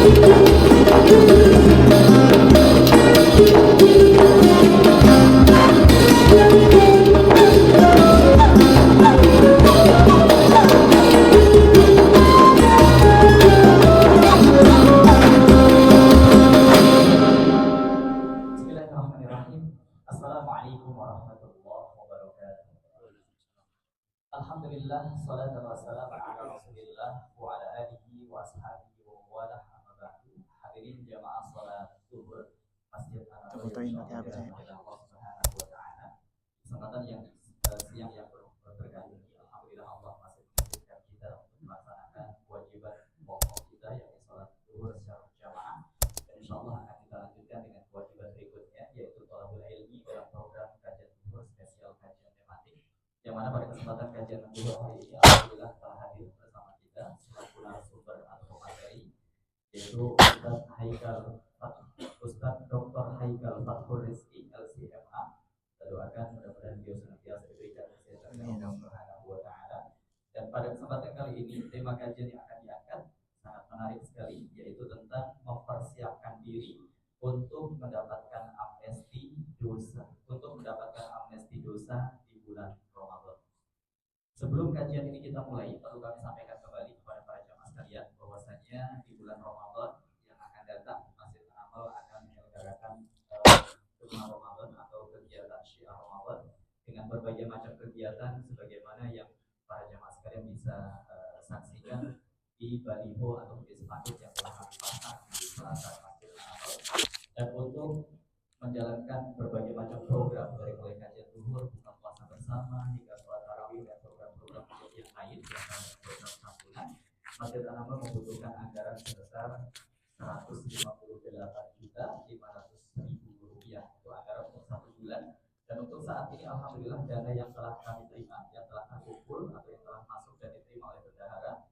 Bismillahirrahmanirrahim. Assalamualaikum warahmatullahi wabarakatuh. Alhamdulillah, salatu wassalamu ala Rasulillah wa ala alihi wa ashabihi wa wala amma ba'du. Hadirin jamaah salat Zuhur Masjid An-Nabawi Allah Subhanahu wa taala. Kesempatan yang siang yang berkah ini, alhamdulillah Allah masih mengizinkan kita untuk melaksanakan kewajiban pokok kita yaitu salat Zuhur secara berjamaah. Dan insyaallah akan kita lanjutkan dengan kewajiban berikutnya yaitu thalabul ilmi dalam program kajian Zuhur spesial kajian tematik, yang mana pada kesempatan kajian Zuhur hari ini alhamdulillah telah hadir bersama kita selaku narasumber atau pemateri yaitu Ustaz Dr. Haikal Fathur Rizki LCMA. Kita doakan mudah-mudahan beliau senantiasa diberikan kesehatan Allah Subhanahu wa taala. Dan pada kesempatan kali ini tema kajian yang akan diangkat sangat menarik sekali, yaitu tentang mempersiapkan diri untuk mendapatkan amnesti dosa di bulan Ramadan. Sebelum kajian ini kita mulai, perlu kami sampaikan kembali kepada para jamaah sekalian bahwasanya di bulan Ramadan yang akan datang Masjid An-Namal akan menyelenggarakan Khutbah Ramadan atau kegiatan Syiar Ramadan dengan berbagai macam kegiatan sebagaimana yang para jamaah sekalian bisa saksikan di baliho atau di spanduk yang telah kami pasang di selatan Masjid An-Namal. Dan untuk menjalankan berbagai macam program dari mulai kajian zuhur, buka puasa bersama hingga sholat tarawih dan program-program yang lain yang program sambutan, Masjid An-Namal membutuhkan anggaran sebesar 158.500.000 rupiah itu anggaran untuk 1 bulan. Dan untuk saat ini alhamdulillah dana yang telah kami terima, yang telah terkumpul atau yang telah masuk dan diterima oleh bendahara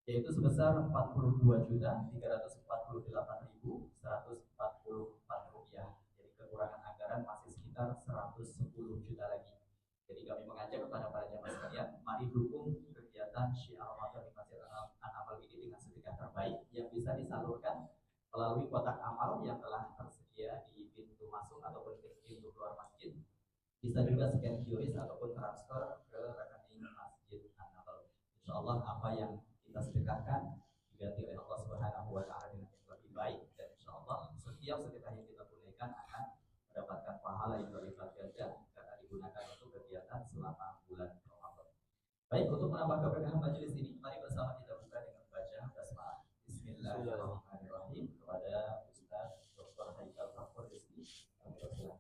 yaitu sebesar 42.348.144 rupiah. Jadi kekurangan anggaran masih sekitar 110 juta lagi. Jadi kami mengajak kepada para jamaah sekalian, mari dukung kegiatan Syiar Ramadan di Masjid An-Namal ini dengan sedekah terbaik yang bisa disalurkan melalui kotak amal yang telah tersedia di pintu masuk ataupun pintu keluar masjid. Bisa juga scan QRIS ataupun transfer ke rekening Masjid An-Namal. Insyaallah apa yang kita sedekahkan diganti oleh Allah Subhanahu wa taala dengan yang lebih baik, dan insyaallah setiap sedekah yang kita tunaikan akan mendapatkan pahala yang berlipat ganda karena digunakan untuk kegiatan selama bulan Ramadan. Baik, untuk menambah keberkahan majelis ini, mari bersama kita buka dengan membaca basmalah. Bismillahirrahmanirrahim kepada Ustaz Dr. Haikal Fathur Rizki. Silakan.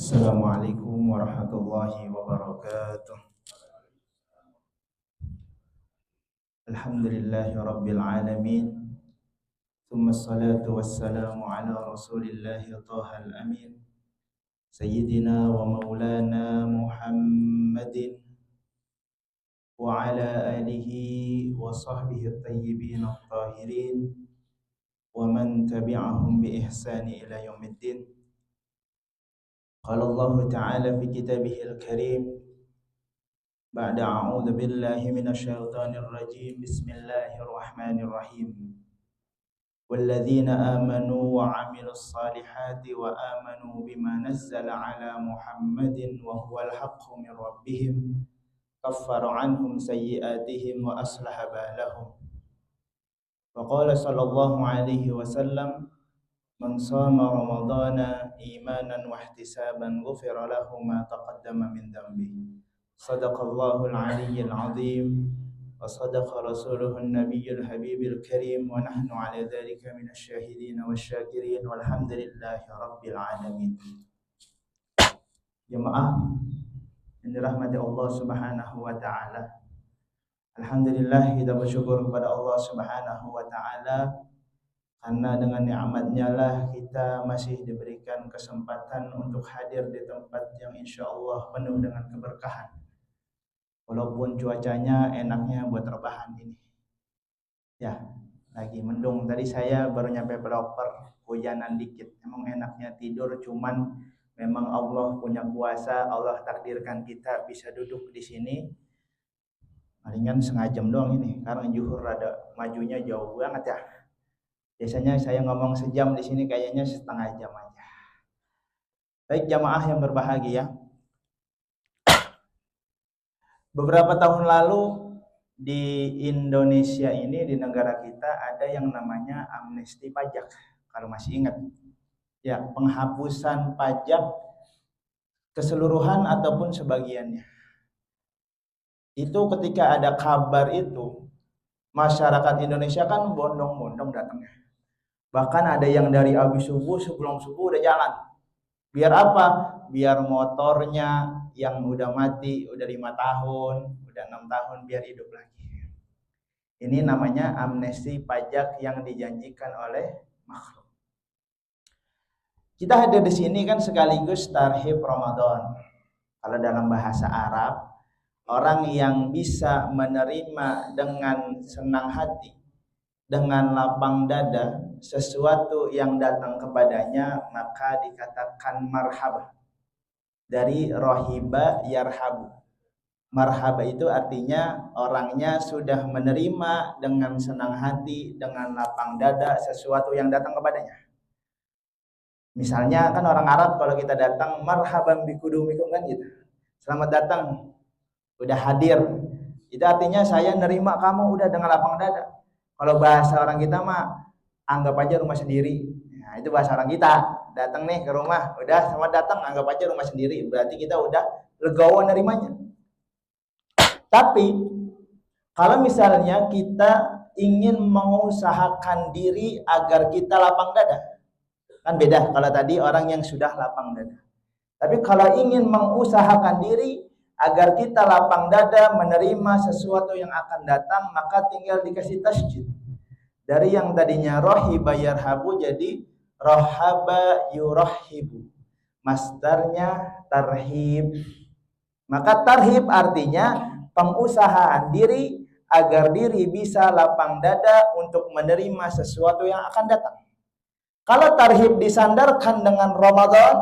Assalamualaikum warahmatullahi wabarakatuh. Alhamdulillahi rabbil alamin. Thumma salatu wassalamu ala rasulillahi tahal amin. Sayyidina wa maulana Muhammadin wa ala alihi wa sahbihi at-tayyibin at-tahirin wa man tabi'ahum bi ihsani ila yaumiddin. قال الله تعالى في كتابه الكريم بعد أعوذ بالله من الشيطان الرجيم بسم الله الرحمن الرحيم والذين آمنوا وعملوا الصالحات وآمنوا بما نزل على محمد وهو الحق من ربهم كفر عنهم سيئاتهم وأصلح بالهم وقال صلى الله عليه وسلم من صام رمضان إيمانا واحتسابا غفر له ما تقدم من ذنبه صدق الله العلي العظيم وصدق رسوله النبي الحبيب الكريم ونحن على ذلك من الشاهدين والشاكرين والحمد لله رب العالمين. Jemaah yang dirahmati Allah Subhanahu wa taala. Alhamdulillah kita bersyukur kepada Allah Subhanahu wa taala karena dengan nikmatnya lah kita masih diberikan kesempatan untuk hadir di tempat yang insya Allah penuh dengan keberkahan. Walaupun cuacanya enaknya buat rebahan ini. Ya, lagi mendung. Tadi saya baru nyampe Peloper, hujanan dikit. Emang enaknya tidur, cuman memang Allah punya kuasa. Allah takdirkan kita bisa duduk di sini. Palingan setengah jam doang ini, karena zuhur rada majunya jauh banget ya. Biasanya saya ngomong sejam, di sini kayaknya setengah jam aja. Baik jamaah yang berbahagia, beberapa tahun lalu di Indonesia ini, di negara kita ada yang namanya amnesti pajak. Kalau masih ingat, ya, penghapusan pajak keseluruhan ataupun sebagiannya. Itu ketika ada kabar itu, masyarakat Indonesia kan bondong-bondong datangnya. Bahkan ada yang dari abis subuh, sebelum subuh udah jalan. Biar apa? Biar motornya yang udah mati, udah 5 tahun, udah 6 tahun, biar hidup lagi. Ini namanya amnesti pajak yang dijanjikan oleh makhluk. Kita hadir di sini kan sekaligus tarhib Ramadan. Kalau dalam bahasa Arab, orang yang bisa menerima dengan senang hati, dengan lapang dada sesuatu yang datang kepadanya, maka dikatakan marhaba. Dari rohiba yarhabu. Marhaba itu artinya orangnya sudah menerima dengan senang hati, dengan lapang dada sesuatu yang datang kepadanya. Misalnya kan orang Arab kalau kita datang, marhaban bikudumikum kan gitu. Selamat datang, udah hadir. Itu artinya saya nerima kamu udah dengan lapang dada. Kalau bahasa orang kita mah anggap aja rumah sendiri. Nah, itu bahasa orang kita. Datang nih ke rumah, udah selamat datang, anggap aja rumah sendiri. Berarti kita udah legowo nerimanya. Tapi kalau misalnya kita ingin mengusahakan diri agar kita lapang dada, kan beda kalau tadi orang yang sudah lapang dada. Tapi kalau ingin mengusahakan diri agar kita lapang dada menerima sesuatu yang akan datang, maka tinggal dikasih tasjid. Dari yang tadinya rohiba yarhabu jadi rohaba yurahibu. Masdarnya tarhib. Maka tarhib artinya pengusahaan diri agar diri bisa lapang dada untuk menerima sesuatu yang akan datang. Kalau tarhib disandarkan dengan Ramadan,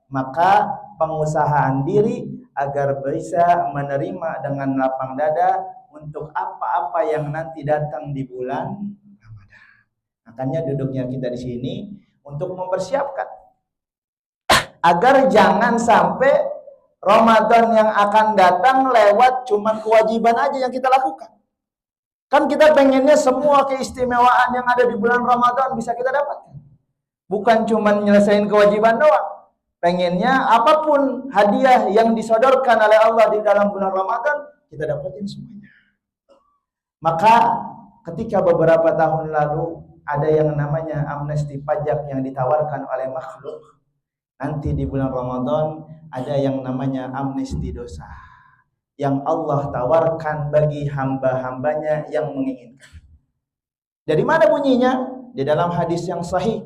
maka pengusahaan diri agar bisa menerima dengan lapang dada untuk apa-apa yang nanti datang di bulan Ramadan. Makanya duduknya kita di sini untuk mempersiapkan agar jangan sampai Ramadan yang akan datang lewat cuman kewajiban aja yang kita lakukan. Kan kita pengennya semua keistimewaan yang ada di bulan Ramadan bisa kita dapatkan. Bukan cuman nyelesain kewajiban doang. Pengennya apapun hadiah yang disodorkan oleh Allah di dalam bulan Ramadan, kita dapetin semuanya. Maka ketika beberapa tahun lalu ada yang namanya amnesti pajak yang ditawarkan oleh makhluk, nanti di bulan Ramadan ada yang namanya amnesti dosa yang Allah tawarkan bagi hamba-hambanya yang menginginkan. Dari mana bunyinya? Di dalam hadis yang sahih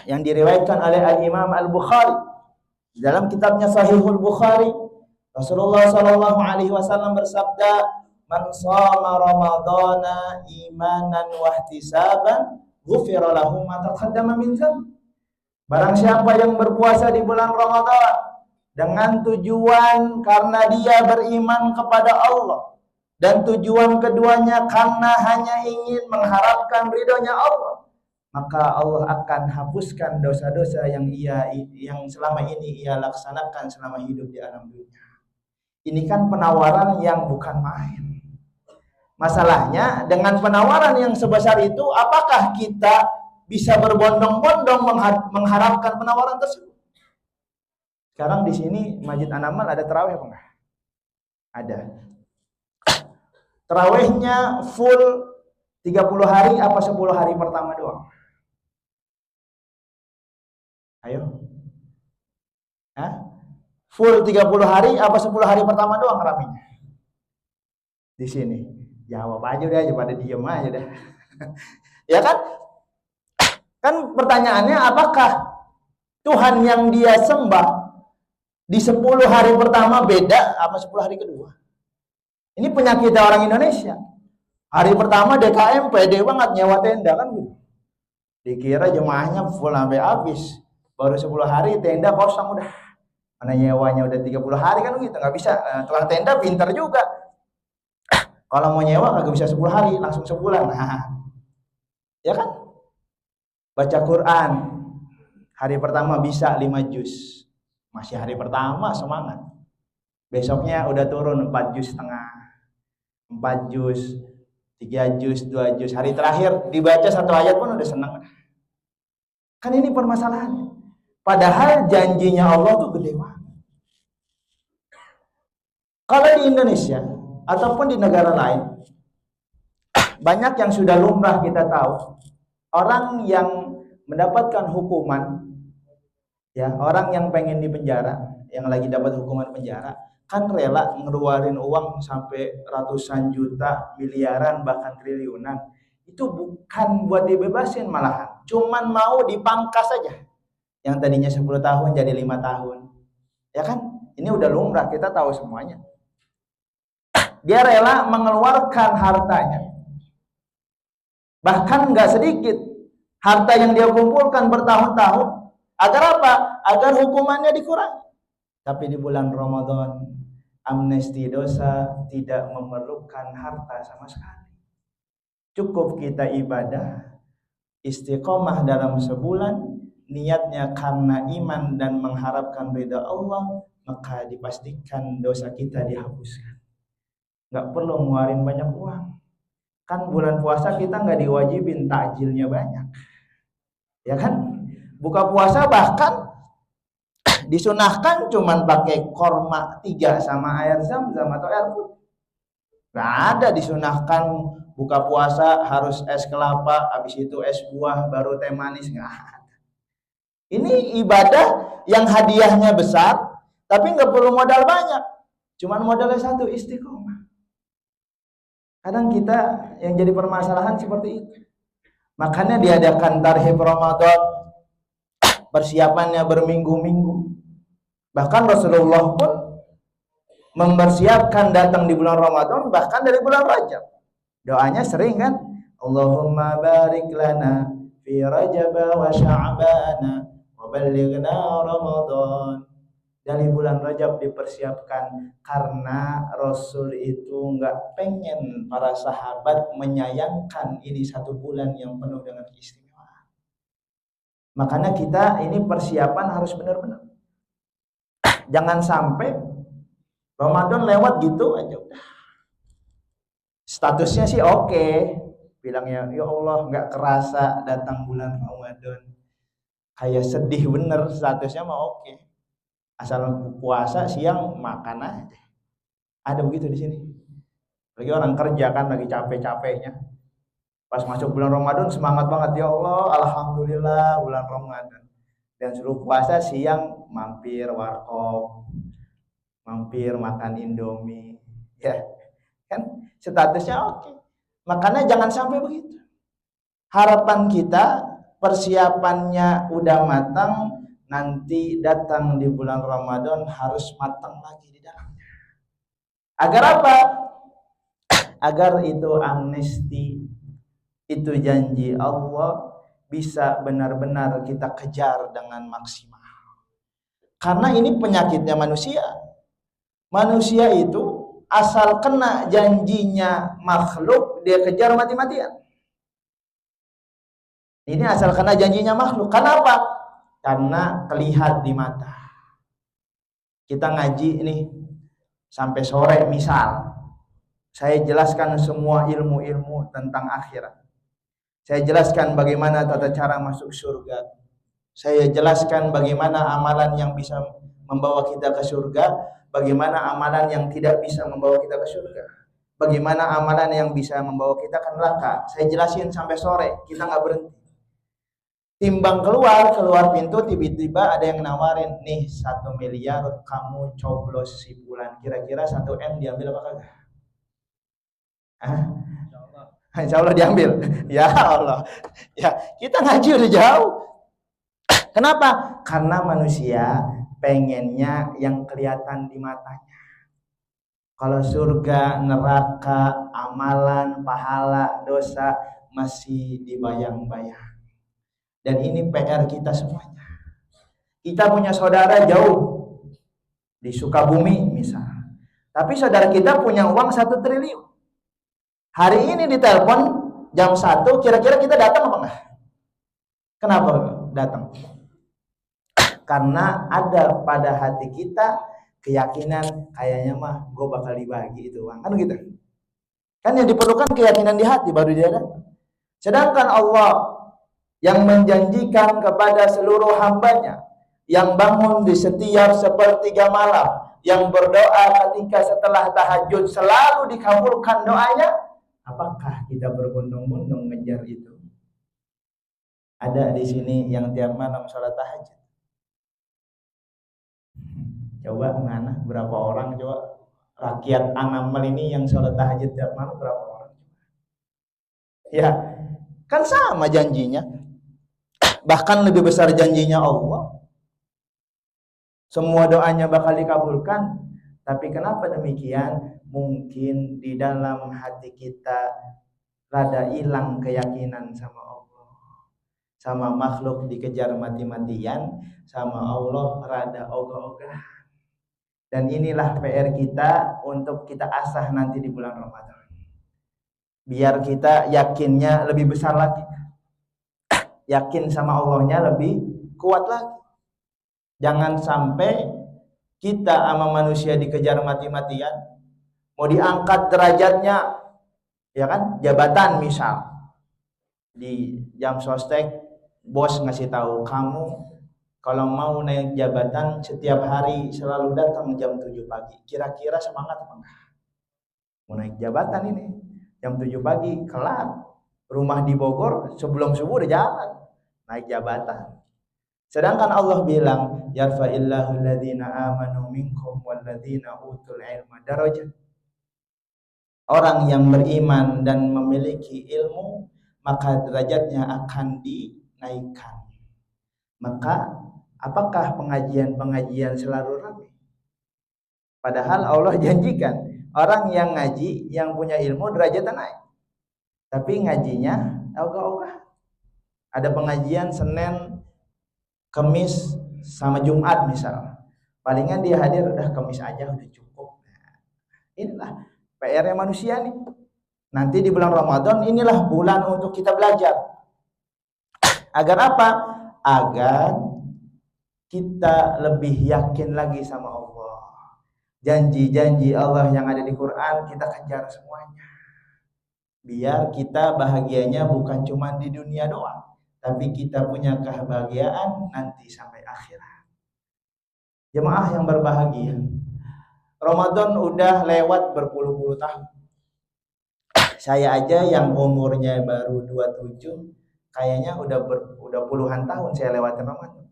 yang diriwayatkan oleh Al-Imam Al-Bukhari. Dalam kitabnya Sahihul Bukhari, Rasulullah sallallahu alaihi wasallam bersabda, "Man shama Ramadana imanan wa ihtisaban, ghufira lahu ma taqaddama min dzambi." Barang siapa yang berpuasa di bulan Ramadan dengan tujuan karena dia beriman kepada Allah dan tujuan keduanya karena hanya ingin mengharapkan ridhonya Allah, maka Allah akan hapuskan dosa-dosa yang selama ini ia laksanakan selama hidup di alam dunia. Ini kan penawaran yang bukan main. Masalahnya dengan penawaran yang sebesar itu, apakah kita bisa berbondong-bondong mengharapkan penawaran tersebut? Sekarang di sini Masjid An-Namal ada tarawih apa enggak? Ada. Tarawihnya full 30 hari apa 10 hari pertama doang? Ayo. Hah? Full 30 hari apa 10 hari pertama doang ramenya? Di sini. Jawab aja udah, pada diem aja dah. Ya kan? Kan pertanyaannya, apakah Tuhan yang dia sembah di 10 hari pertama beda sama 10 hari kedua? Ini penyakit orang Indonesia. Hari pertama DKM pede banget nyewa tenda kan gitu. Dikira jemaahnya full sampai habis. Baru 10 hari tenda kosong udah. Mana nyewanya udah 30 hari kan gitu, nggak bisa. Tukang tenda pintar juga. Kalau mau nyewa kagak bisa 10 hari, langsung sebulan. Ya kan? Baca Quran. Hari pertama bisa 5 juz. Masih hari pertama semangat. Besoknya udah turun 4 juz setengah. 4 juz, 3 juz, 2 juz. Hari terakhir dibaca 1 ayat pun udah senang. Kan ini permasalahannya. Padahal janjinya Allah tuh gede banget. Kalau di Indonesia ataupun di negara lain, banyak yang sudah lumrah kita tahu. Orang yang mendapatkan hukuman, ya orang yang pengen dipenjara, yang lagi dapat hukuman penjara, kan rela ngeluarin uang sampai ratusan juta, miliaran, bahkan triliunan. Itu bukan buat dibebasin malahan, cuman mau dipangkas saja. Yang tadinya 10 tahun jadi 5 tahun. Ya kan? Ini udah lumrah, kita tahu semuanya. Dia rela mengeluarkan hartanya. Bahkan nggak sedikit harta yang dia kumpulkan bertahun-tahun. Agar apa? Agar hukumannya dikurangi. Tapi di bulan Ramadan, amnesti dosa tidak memerlukan harta sama sekali. Cukup kita ibadah, istiqomah dalam sebulan, niatnya karena iman dan mengharapkan ridha Allah, maka dipastikan dosa kita dihapuskan. Nggak perlu ngeluarin banyak uang. Kan bulan puasa kita nggak diwajibin takjilnya banyak. Ya kan? Buka puasa bahkan disunahkan cuman pakai korma 3 sama air zam-zam atau air putih. Nggak ada disunahkan buka puasa harus es kelapa, habis itu es buah, baru teh manis. Nggak ada. Ini ibadah yang hadiahnya besar, tapi nggak perlu modal banyak. Cuman modalnya 1, istiqomah. Kadang kita yang jadi permasalahan seperti itu. Makanya diadakan tarhib Ramadan, persiapannya berminggu-minggu. Bahkan Rasulullah pun mempersiapkan datang di bulan Ramadan, bahkan dari bulan Rajab. Doanya sering kan? Allahumma barik lana fi Rajab wa Sya'ban wa ballighna Ramadan. Dari bulan Rajab dipersiapkan karena Rasul itu nggak pengen para sahabat menyayangkan ini 1 bulan yang penuh dengan keistimewaan. Makanya kita ini persiapan harus benar-benar. Jangan sampai Ramadan lewat gitu aja udah. Statusnya sih oke. Bilangnya ya Allah nggak kerasa datang bulan Ramadan. Kayak sedih bener, statusnya mah oke. Asal puasa siang makan aja. Ada begitu di sini. Lagi orang kerja kan lagi capek-capeknya. Pas masuk bulan Ramadan semangat banget, ya Allah, alhamdulillah bulan Ramadan. Dan suruh puasa siang mampir warkop, mampir makan Indomie. Ya. Kan statusnya oke. Makanya jangan sampai begitu. Harapan kita persiapannya udah matang, nanti datang di bulan Ramadan harus matang lagi di dalamnya. Agar apa? Agar itu amnesti, itu janji Allah bisa benar-benar kita kejar dengan maksimal. Karena ini penyakitnya manusia. Manusia itu asal kena janjinya makhluk, dia kejar mati-matian. Ini asal kena janjinya makhluk. Kenapa? Karena kelihat di mata. Kita ngaji ini sampai sore misal, saya jelaskan semua ilmu-ilmu tentang akhirat. Saya jelaskan bagaimana tata cara masuk surga. Saya jelaskan bagaimana amalan yang bisa membawa kita ke surga, bagaimana amalan yang tidak bisa membawa kita ke surga, bagaimana amalan yang bisa membawa kita ke neraka. Saya jelasin sampai sore, kita nggak berhenti. Timbang keluar pintu, tiba-tiba ada yang nawarin, nih 1 miliar kamu coblos si bulan, kira-kira 1 M diambil apa kagak? Insya Allah diambil. Ya Allah. Ya, kita ngaji udah jauh. Kenapa? Karena manusia pengennya yang kelihatan di matanya. Kalau surga, neraka, amalan, pahala, dosa masih dibayang-bayang. Dan ini PR kita semuanya. Kita punya saudara jauh di Sukabumi misal. Tapi saudara kita punya uang 1 triliun. Hari ini ditelepon jam 1, kira-kira kita datang apa enggak? Kenapa datang? Karena ada pada hati kita keyakinan kayaknya mah gue bakal dibagi itu uang. Kan gitu. Kan yang diperlukan keyakinan di hati baru dia datang. Sedangkan Allah yang menjanjikan kepada seluruh hambanya yang bangun di setiap sepertiga malam, yang berdoa ketika setelah tahajud selalu dikabulkan doanya, apakah kita berbondong-bondong mengejar itu? Ada di sini yang tiap malam sholat tahajud. Coba mana berapa orang coba rakyat Anamal ini yang sholat tahajud tiap malam berapa orang? Ya, kan sama janjinya. Bahkan lebih besar janjinya Allah. Semua doanya bakal dikabulkan. Tapi kenapa demikian? Mungkin di dalam hati kita rada hilang keyakinan sama Allah. Sama makhluk dikejar mati-matian, sama Allah rada ogah-ogah. Dan inilah PR kita untuk kita asah nanti di bulan Ramadan. Biar kita yakinnya lebih besar lagi. Yakin sama Allahnya lebih kuat lagi. Jangan sampai kita sama manusia dikejar mati-matian, mau diangkat derajatnya, ya kan, jabatan misal di jam sostek bos ngasih tahu kamu kalau mau naik jabatan setiap hari selalu datang jam 7 pagi. Kira-kira semangat apa enggak? Mau naik jabatan ini jam 7 pagi kelar. Rumah di Bogor sebelum subuh udah jalan naik jabatan. Sedangkan Allah bilang, yarfa'illahu alladhina amanu minkum walladhina utul ilma darajat. Orang yang beriman dan memiliki ilmu, maka derajatnya akan dinaikkan. Maka apakah pengajian-pengajian selalu ramai? Padahal Allah janjikan orang yang ngaji, yang punya ilmu derajatnya naik. Tapi ngajinya ogah-ogah. Ada pengajian Senin, Kamis sama Jumat misal. Palingan dia hadir udah Kamis aja udah cukup. Nah, inilah PR-nya manusia nih. Nanti di bulan Ramadan inilah bulan untuk kita belajar. Agar apa? Agar kita lebih yakin lagi sama Allah. Janji-janji Allah yang ada di Quran kita kejar semuanya. Biar kita bahagianya bukan cuma di dunia doang, tapi kita punya kebahagiaan nanti sampai akhirat. Jemaah yang berbahagia, Ramadan udah lewat berpuluh-puluh tahun. Saya aja yang umurnya baru 27, kayaknya udah puluhan tahun saya lewatin Ramadan.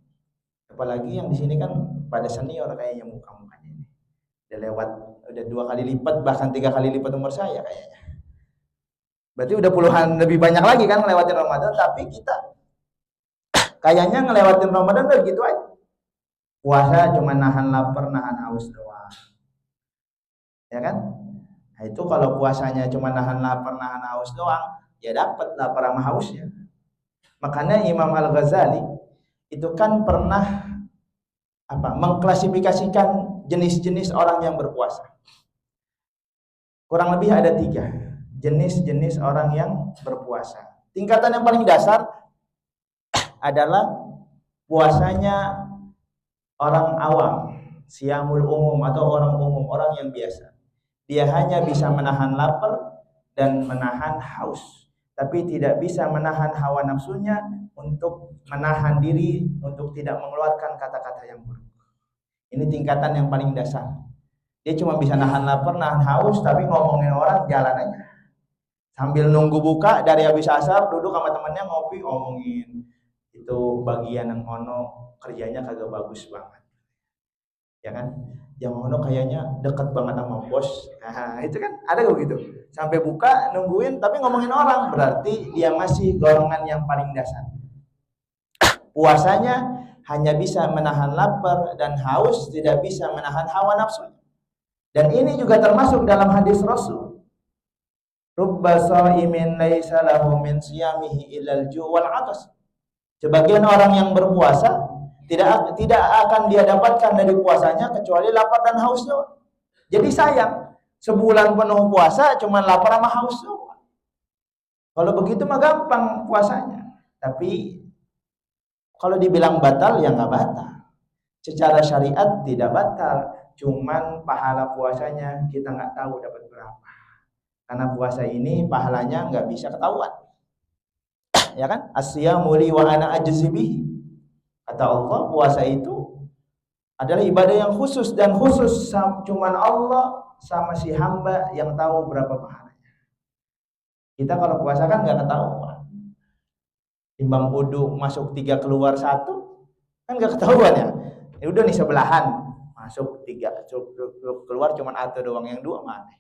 Apalagi yang di sini kan pada senior kayaknya muka-mukanya ini. Udah 2 kali lipat bahkan 3 kali lipat umur saya kayaknya. Berarti udah puluhan lebih banyak lagi kan ngelewatin Ramadan, tapi kita kayaknya ngelewatin Ramadan udah gitu aja. Puasa cuma nahan lapar, nahan haus doang. Ya kan? Nah, itu kalau puasanya cuma nahan lapar, nahan haus doang, ya dapat lapar sama hausnya. Makanya Imam Al-Ghazali itu kan pernah mengklasifikasikan jenis-jenis orang yang berpuasa. Kurang lebih ada 3 jenis-jenis orang yang berpuasa. Tingkatan yang paling dasar adalah puasanya orang awam, siyamul umum atau orang umum, orang yang biasa. Dia hanya bisa menahan lapar dan menahan haus, tapi tidak bisa menahan hawa nafsunya untuk menahan diri untuk tidak mengeluarkan kata-kata yang buruk. Ini tingkatan yang paling dasar. Dia cuma bisa nahan lapar, nahan haus, tapi ngomongin orang jalan aja. Sambil nunggu buka dari habis asar duduk sama temannya ngopi ngomongin itu bagian yang ono kerjanya kagak bagus banget. ya kan? Yang ono kayaknya dekat banget sama bos. Nah, itu kan ada gak gitu? Sampai buka nungguin tapi ngomongin orang, berarti dia masih golongan yang paling dasar. Puasanya hanya bisa menahan lapar dan haus, tidak bisa menahan hawa nafsu. Dan ini juga termasuk dalam hadis Rasul. Rubba sha'imin laisa lahu min siyamihi illal ju' wal 'atas. Sebagian orang yang berpuasa tidak akan dia dapatkan dari puasanya kecuali lapar dan haus doang. Jadi sayang, sebulan penuh puasa cuma lapar sama haus doang. Kalau begitu mah gampang puasanya. Tapi kalau dibilang batal ya nggak batal. Secara syariat tidak batal, cuman pahala puasanya kita nggak tahu dapat berapa. Karena puasa ini pahalanya nggak bisa ketahuan. Ya kan? Asyamu li wa ana ajzi bihi. Kata Allah, puasa itu adalah ibadah yang khusus dan khusus cuman Allah sama si hamba yang tahu berapa pahalanya. Kita kalau puasa kan nggak ketahuan. Timbang wudu masuk 3 keluar 1 kan nggak ketahuan ya. Ya udah nih sebelahan masuk 3 keluar cuman 1 doang, yang 2 mana?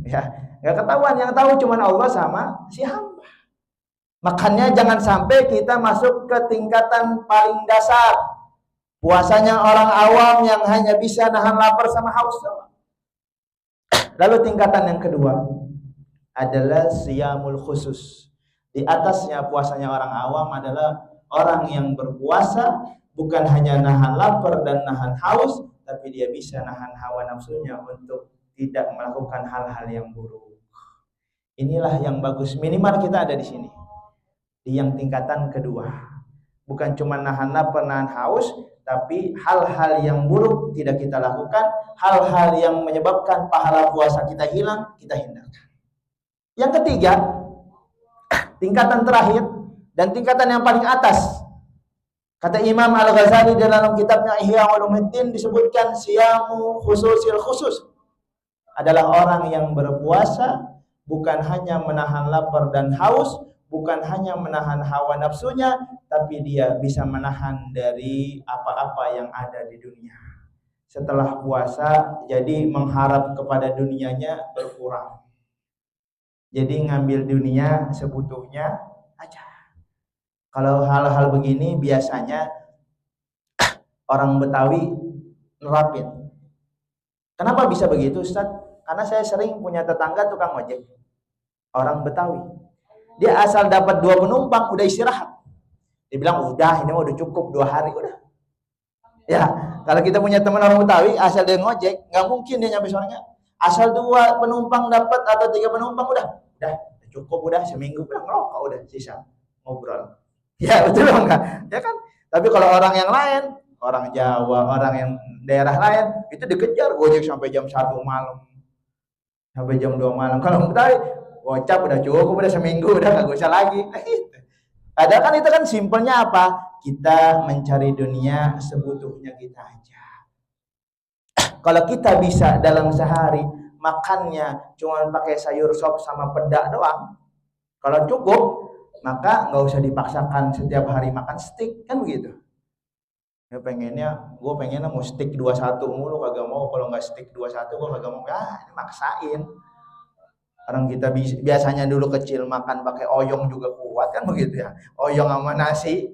Ya, nggak ketahuan, yang tahu cuman Allah sama si hamba. Makanya jangan sampai kita masuk ke tingkatan paling dasar. Puasanya orang awam yang hanya bisa nahan lapar sama haus. Lalu tingkatan yang kedua adalah siyamul khusus. Di atasnya puasanya orang awam adalah orang yang berpuasa bukan hanya nahan lapar dan nahan haus, tapi dia bisa nahan hawa nafsunya untuk tidak melakukan hal-hal yang buruk. Inilah yang bagus. Minimal kita ada di sini. Di yang tingkatan kedua. Bukan cuma nahan lapar, nahan haus, tapi hal-hal yang buruk tidak kita lakukan, hal-hal yang menyebabkan pahala puasa kita hilang, kita hindarkan. Yang ketiga, tingkatan terakhir dan tingkatan yang paling atas. Kata Imam Al-Ghazali dalam kitabnya Ihya Ulumuddin disebutkan siyamu khususil khusus. Adalah orang yang berpuasa bukan hanya menahan lapar dan haus, bukan hanya menahan hawa nafsunya, tapi dia bisa menahan dari apa-apa yang ada di dunia. Setelah puasa, jadi mengharap kepada dunianya berkurang. Jadi ngambil dunia sebutuhnya aja. Kalau hal-hal begini biasanya orang Betawi nerapin. Kenapa bisa begitu, Ustaz? Karena saya sering punya tetangga tukang ojek. Orang Betawi. Dia asal dapat 2 penumpang udah istirahat. Dia bilang udah, ini udah cukup 2 hari udah. Ya, kalau kita punya teman orang Betawi asal dia ngojek, nggak mungkin dia nyampe sorenya. Asal 2 penumpang dapat atau 3 penumpang udah cukup, udah seminggu udah ngerokok, udah sisa ngobrol. Ya betul enggak? Ya kan? Tapi kalau orang yang lain, orang Jawa, orang yang daerah lain, itu dikejar gojek sampai jam 1 malam. Sampai jam 2 malam. Kalau Betawi, gocap udah cukup, udah seminggu, udah nggak usah lagi. Padahal kan itu kan simpelnya apa? Kita mencari dunia sebutuhnya kita aja. Kalau kita bisa dalam sehari makannya cuma pakai sayur sop sama peda doang, kalau cukup maka nggak usah dipaksakan setiap hari makan steak, kan begitu. Ya gue pengennya mau steak 21 mulu, kagak mau. Kalau nggak steak 21 gue kagak mau. Ini maksain. Orang kita biasanya dulu kecil makan pakai oyong juga kuat, kan begitu ya. Oyong sama nasi,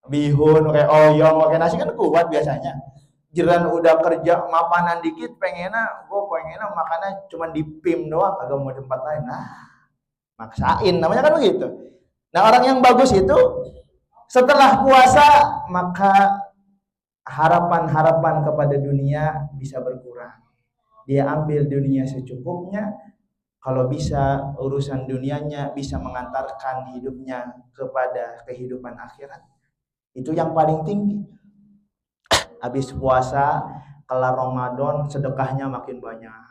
bihun pakai oyong pakai nasi kan kuat biasanya. Jiran udah kerja mapanan dikit, pengennya makannya cuma di PIM doang, kagak mau di tempat lain. Nah, maksain, namanya kan begitu. Nah, orang yang bagus itu setelah puasa maka harapan-harapan kepada dunia bisa berkurang. Dia ambil dunia secukupnya. Kalau bisa urusan dunianya bisa mengantarkan hidupnya kepada kehidupan akhirat. Itu yang paling tinggi. Habis puasa, kelar Ramadan, sedekahnya makin banyak.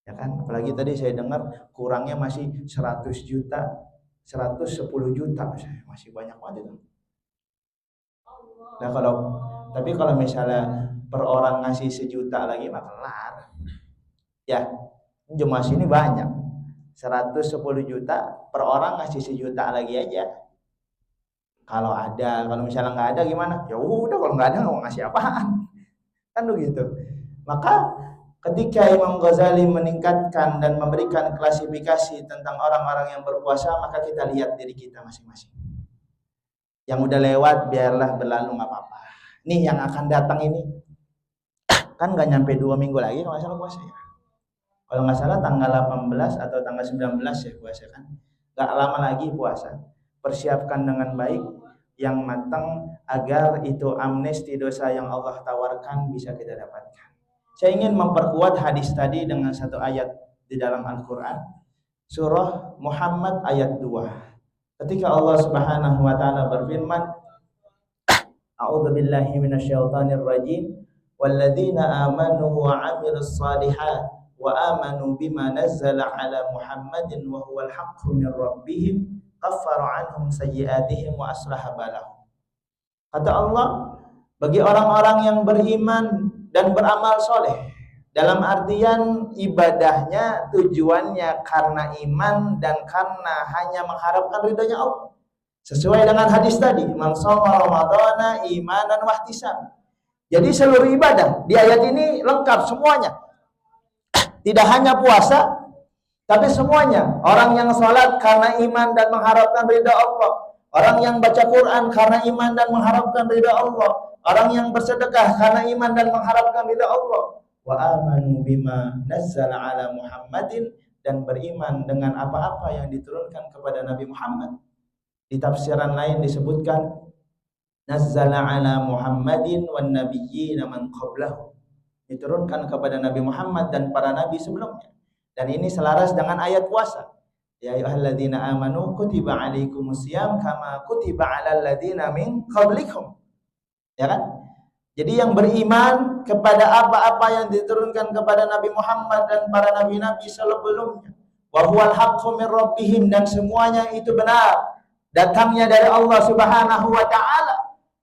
Ya kan? Apalagi tadi saya dengar kurangnya masih 100 juta, 110 juta, masih banyak banget itu. Nah, tapi kalau misalnya per orang ngasih 1 juta lagi mah kelar. Ya, jemaah sini banyak. 110 juta per orang ngasih 1 juta lagi aja. Kalau misalnya nggak ada gimana? Ya udah, kalau nggak ada mau ngasih apaan? Kan begitu. Maka ketika Imam Ghazali meningkatkan dan memberikan klasifikasi tentang orang-orang yang berpuasa, maka kita lihat diri kita masing-masing. Yang udah lewat biarlah berlalu, nggak apa-apa. Nih yang akan datang ini kan nggak nyampe 2 minggu lagi kalau nggak salah puasa ya. Kalau nggak salah tanggal 18 atau tanggal 19 ya puasa kan. Nggak lama lagi puasa. Persiapkan dengan baik yang matang agar itu amnesti dosa yang Allah tawarkan bisa kita dapatkan. Saya ingin memperkuat hadis tadi dengan satu ayat di dalam Al-Quran, surah Muhammad ayat 2. Ketika Allah Subhanahu wa taala berfirman, A'udzubillahi minasyaitonir rajim, walladzina amanu wa 'amilus shalihat wa amanu bima nazzala 'ala Muhammadin wa huwal haqqu min rabbihim kaffara 'anhum sayyi'atihim wa aslaha balahum. Kata Allah, bagi orang-orang yang beriman dan beramal soleh, dalam artian ibadahnya tujuannya karena iman dan karena hanya mengharapkan ridhonya Allah. Sesuai dengan hadis tadi, man shoma ramadhana imanan wahtisaban. Jadi seluruh ibadah di ayat ini lengkap semuanya. Tidak hanya puasa, tapi semuanya. Orang yang sholat karena iman dan mengharapkan ridha Allah. Orang yang baca Quran karena iman dan mengharapkan ridha Allah. Orang yang bersedekah karena iman dan mengharapkan ridha Allah. Wa amanu bima nazzala ala Muhammadin, dan beriman dengan apa-apa yang diturunkan kepada Nabi Muhammad. Di tafsiran lain disebutkan nazzala ala Muhammadin wan nabiyyin man qablahu. Diturunkan kepada Nabi Muhammad dan para nabi sebelumnya. Dan ini selaras dengan ayat puasa. Ya ayyuhalladzina amanu kutiba alaikumusiyam kama kutiba alal ladzina min qablikum. Ya kan? Jadi yang beriman kepada apa-apa yang diturunkan kepada Nabi Muhammad dan para nabi-nabi sebelumnya. Wa huwal haqqu min rabbihim, dan semuanya itu benar. Datangnya dari Allah Subhanahu wa taala.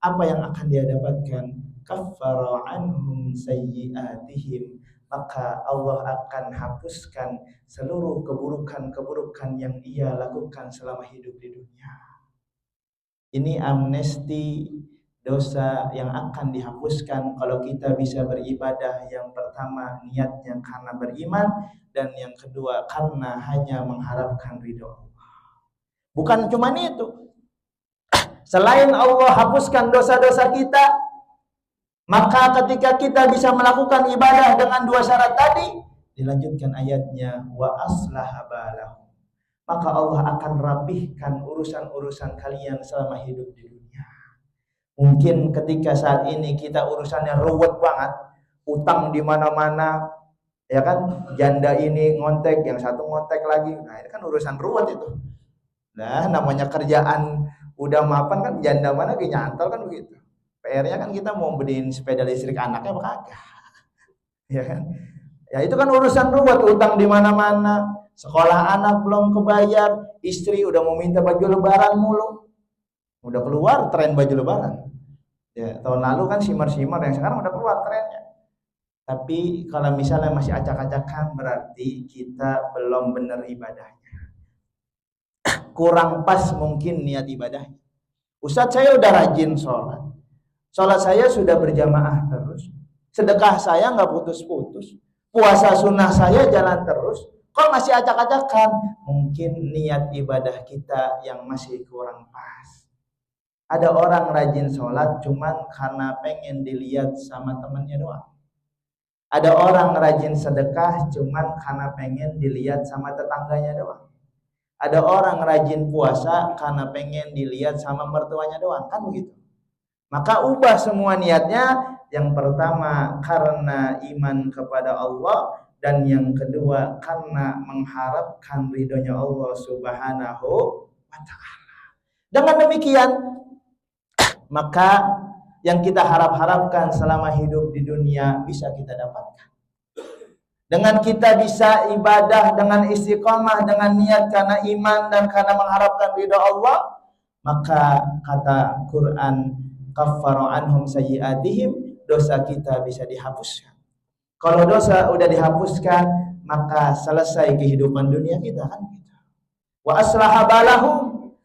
Apa yang akan dia dapatkan? Kaffara anhum sayyi'atihim, maka Allah akan hapuskan seluruh keburukan-keburukan yang ia lakukan selama hidup di dunia. Ini amnesti dosa yang akan dihapuskan kalau kita bisa beribadah. Yang pertama niatnya karena beriman, dan yang kedua karena hanya mengharapkan ridho Allah. Bukan cuma itu. Selain Allah hapuskan dosa-dosa kita, maka ketika kita bisa melakukan ibadah dengan dua syarat tadi, dilanjutkan ayatnya, wa aslaha balahum, maka Allah akan rapihkan urusan-urusan kalian selama hidup di dunia. Mungkin ketika saat ini kita urusannya ruwet banget, utang di mana-mana, ya kan, janda ini ngontek, yang satu ngontek lagi, nah itu kan urusan ruwet itu. Nah namanya kerjaan udah mapan kan, janda mana nyantol kan begitu. PR-nya kan kita mau beliin sepeda listrik anaknya apa kagak. Ya kan? Ya itu kan urusan ruwet, utang di mana-mana, sekolah anak belum kebayar, istri udah mau minta baju lebaran mulu. Udah keluar tren baju lebaran. Ya, tahun lalu kan simar-simar, yang sekarang udah keluar trennya. Tapi kalau misalnya masih acak-acakan, berarti kita belum benar ibadahnya. Kurang pas mungkin niat ibadahnya. Ustadz, saya udah rajin sholat. Sholat saya sudah berjamaah terus. Sedekah saya nggak putus-putus. Puasa sunnah saya jalan terus. Kok masih acak-acakan? Mungkin niat ibadah kita yang masih kurang pas. Ada orang rajin sholat cuman karena pengen dilihat sama temannya doang. Ada orang rajin sedekah cuman karena pengen dilihat sama tetangganya doang. Ada orang rajin puasa karena pengen dilihat sama mertuanya doang. Kan begitu. Maka ubah semua niatnya. Yang pertama karena iman kepada Allah, dan yang kedua karena mengharapkan ridhonya Allah Subhanahu wa ta'ala. Dengan demikian, maka yang kita harapkan selama hidup di dunia bisa kita dapatkan. Dengan kita bisa ibadah dengan istiqamah, dengan niat karena iman dan karena mengharapkan ridha Allah, maka kata Quran, kaffara anhum sayyi'atihim, dosa kita bisa dihapuskan. Kalau dosa udah dihapuskan, maka selesai kehidupan dunia kita kan gitu. Wa aslaha balahum,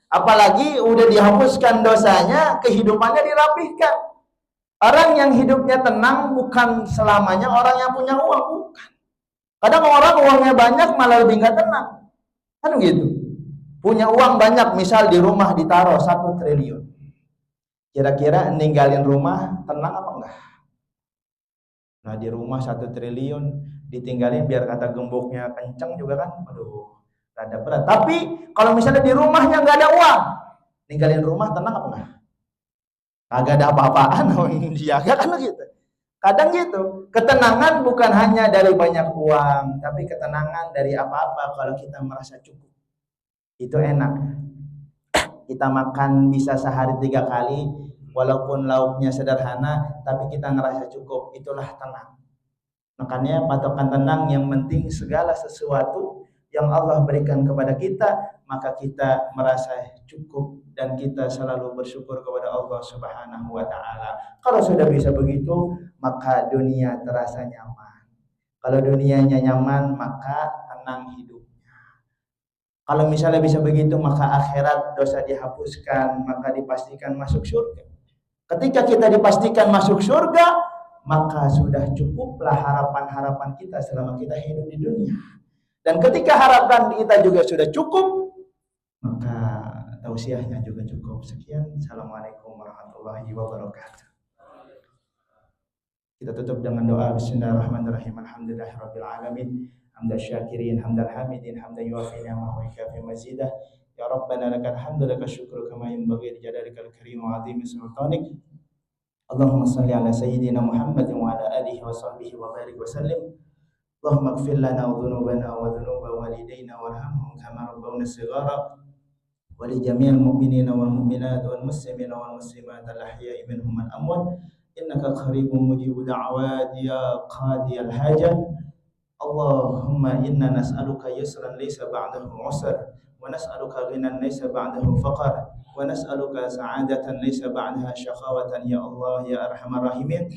apalagi udah dihapuskan dosanya, kehidupannya dirapihkan. Orang yang hidupnya tenang bukan selamanya orang yang punya uang, bukan. Kadang orang uangnya banyak malah lebih nggak tenang, kan gitu. Punya uang banyak, misal di rumah ditaruh 1 triliun. Kira-kira ninggalin rumah tenang apa enggak? Nah di rumah 1 triliun ditinggalin biar kata gemboknya kenceng juga kan, aduh, rada berat. Tapi kalau misalnya di rumahnya nggak ada uang, ninggalin rumah tenang apa enggak? Kagak ada apa-apaan, dijaga kan gitu. Kadang gitu, ketenangan bukan hanya dari banyak uang, tapi ketenangan dari apa-apa kalau kita merasa cukup. Itu enak. Kita makan bisa sehari 3 kali, walaupun lauknya sederhana, tapi kita ngerasa cukup. Itulah tenang. Makanya patokan tenang yang penting segala sesuatu yang Allah berikan kepada kita, maka kita merasa cukup dan kita selalu bersyukur kepada Allah Subhanahu wa taala. Kalau sudah bisa begitu, maka dunia terasa nyaman. Kalau dunianya nyaman, maka tenang hidupnya. Kalau misalnya bisa begitu, maka akhirat dosa dihapuskan, maka dipastikan masuk surga. Ketika kita dipastikan masuk surga, maka sudah cukuplah harapan-harapan kita selama kita hidup di dunia. Dan ketika harapan kita juga sudah cukup, maka tausiahnya juga cukup. Sekian, assalamualaikum warahmatullahi wabarakatuh. Kita tutup dengan doa. Bismillahirrahmanirrahim. Alhamdulillahirabbil alamin. Hamdan syakirin, hamdan hamidin, hamdan yuwafi ni'amahu wa yukafi mazidah. Ya Rabbana lakal hamdu lakal syukru kama yanbaghi li jalalika al-karim wa 'azimi sultanik. Allahumma salli ala sayyidina Muhammadin wa ala alihi wa sahbihi wa barik wa sallim. Allahumma ighfir lana dhunubana wa dhunuba walidayna warhamhum kama rabbawna shighara wa li jami'il mu'minina wal mu'minat wal muslimina wal muslimat al ahya'i minhum wal amwat innaka qaribun mujibud da'awat ya qadiyal hajat. Allahumma inna nas'aluka yusran laysa ba'dahu 'usr wa nas'aluka ghinan laysa ba'dahu faqr wa nas'aluka sa'adatan laysa ba'daha syaqawatan ya Allah ya arhamar rahimin.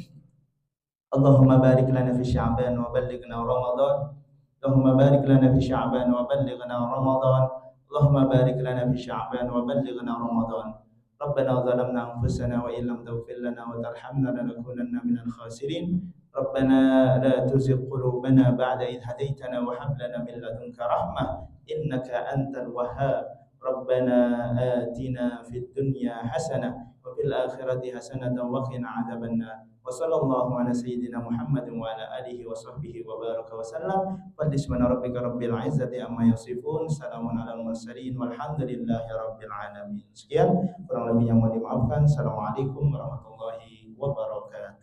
Allahumma barik lana fi sya'ban wa ballighna ramadan. Allahumma barik lana fi sya'ban wa ballighna ramadan. Allahumma barik lana fi sya'ban wa ballighna ramadan. Rabbana zalamna anfusana wa illam taghfir lana wa tarhamna lanakunanna minal khasirin. Rabbana la tuzigh qulubana ba'da idh hadaytana wa hab lana min ladunka rahmah innaka antal wahhab. Rabbana atina fid dunya hasanah wa fil akhirati hasanatan wa qina adzabannar. Wa sallallahu ala sayyidina Muhammadin wa ala alihi wa sahbihi wa baraka wa sallam. Subhana rabbika rabbil izzati amma yasifun, salamun alal mursalin walhamdulillahi rabbil alamin. Sekian, kurang lebihnya mohon dimaafkan. Assalamualaikum warahmatullahi wabarakatuh.